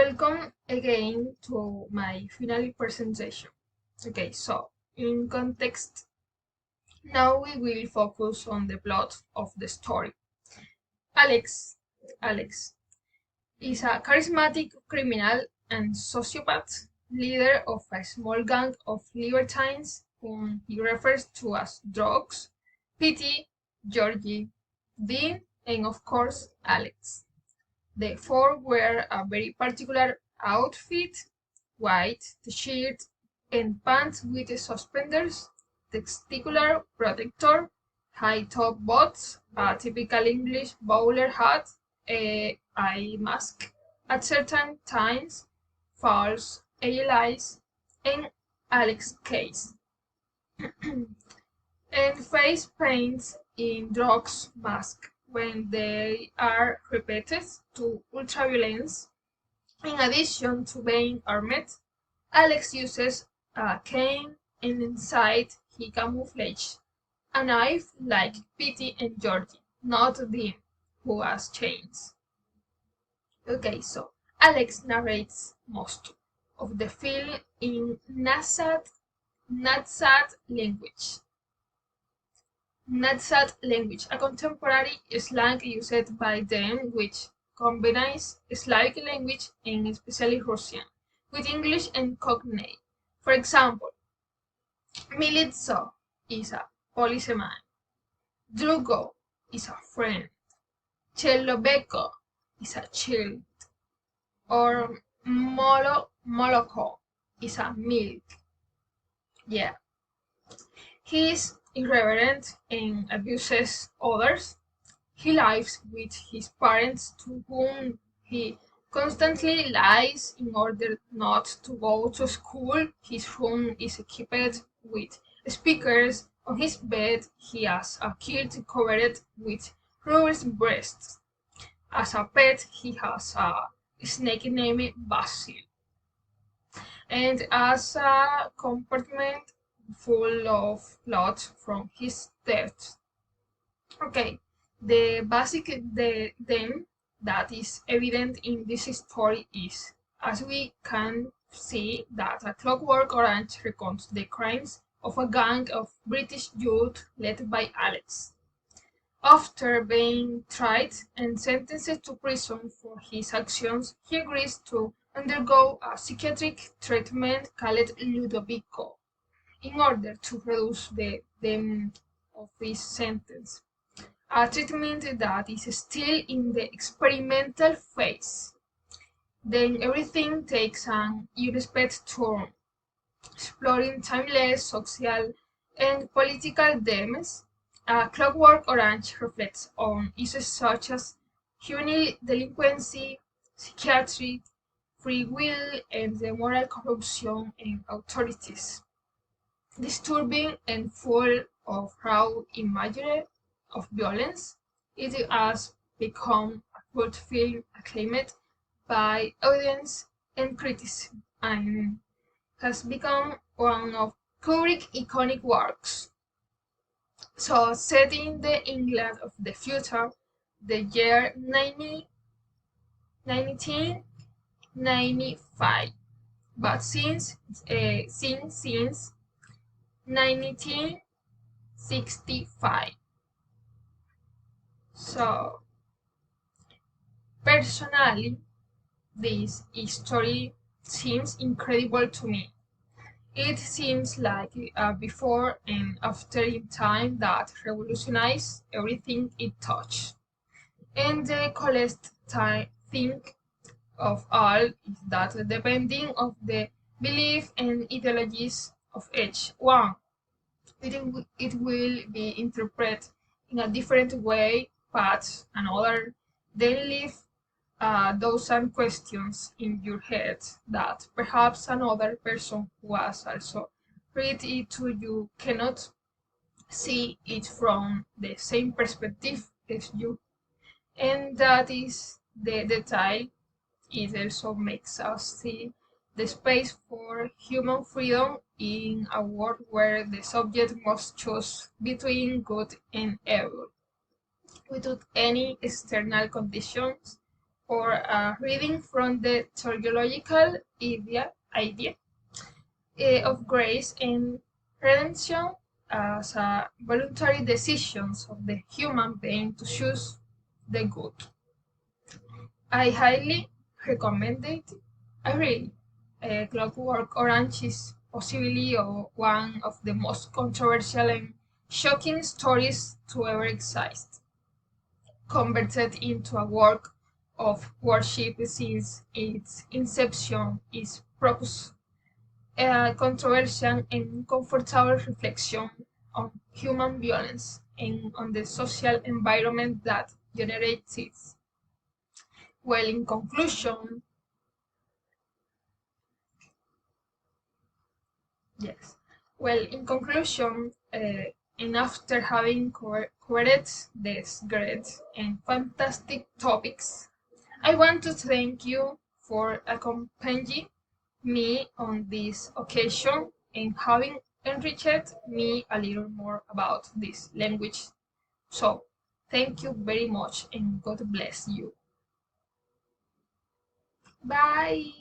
Welcome again to my final presentation. Okay, so in context, now we will focus on the plot of the story. Alex is a charismatic criminal and sociopath, leader of a small gang of libertines whom he refers to as Drugs, Petey, Georgie, Dean, and of course Alex. The four wear a very particular outfit: white t-shirt and pants with suspenders, testicular protector, high-top boots, a typical English bowler hat, a eye mask at certain times, false eyelids, and Alex case, and face paints in Drugs mask when they are repeated to ultraviolence. In addition to being armed, Alex uses a cane, and inside he camouflages a knife like Petey and Georgie, not Dean, who has chains. Okay, so Alex narrates most of the film in Nadsat language. Nadsat language, a contemporary slang used by them which combines Slavic language and especially Russian with English and Cockney. For example, Militso is a policeman, Drugo is a friend, Chelobeko is a child, or Moloko is a milk. Yeah. He is irreverent and abuses others. He lives with his parents, to whom he constantly lies in order not to go to school. His room is equipped with speakers. On his bed, he has a quilt covered with rose breasts. As a pet, he has a snake named Basil. And as a compartment full of blood from his death. Okay, the basic theme that is evident in this story is, as we can see, that A Clockwork Orange recounts the crimes of a gang of British youth led by Alex. After being tried and sentenced to prison for his actions, he agrees to undergo a psychiatric treatment called Ludovico in order to reduce the length of his sentence, a treatment that is still in the experimental phase. Then everything takes an unexpected turn, exploring timeless social and political themes. A Clockwork Orange reflects on issues such as juvenile delinquency, psychiatry, free will, and the moral corruption in authorities. Disturbing and full of raw imagery of violence, it has become a cult film acclaimed by audience and critics, and has become one of Kubrick's iconic works. So, set in the England of the future, the year 1995, but since 1965. So, personally, this story seems incredible to me. It seems like a before and after in time that revolutionized everything it touched. And the coolest thing of all is that depending on the belief and ideologies of each one, it will be interpreted in a different way, but another then leave dozen questions in your head that perhaps another person who has also read it to you cannot see it from the same perspective as you. And that is the detail. It also makes us see the space for human freedom in a world where the subject must choose between good and evil without any external conditions or reading from the theological idea of grace and redemption as a voluntary decisions of the human being to choose the good. I highly recommend it. I really. Clockwork Orange is possibly one of the most controversial and shocking stories to ever exist, converted into a work of worship since its inception. Is propose a controversial and uncomfortable reflection on human violence and on the social environment that generates it. Well, in conclusion, yes. Well, in conclusion, and after having covered these great and fantastic topics, I want to thank you for accompanying me on this occasion and having enriched me a little more about this language. So, thank you very much and God bless you. Bye.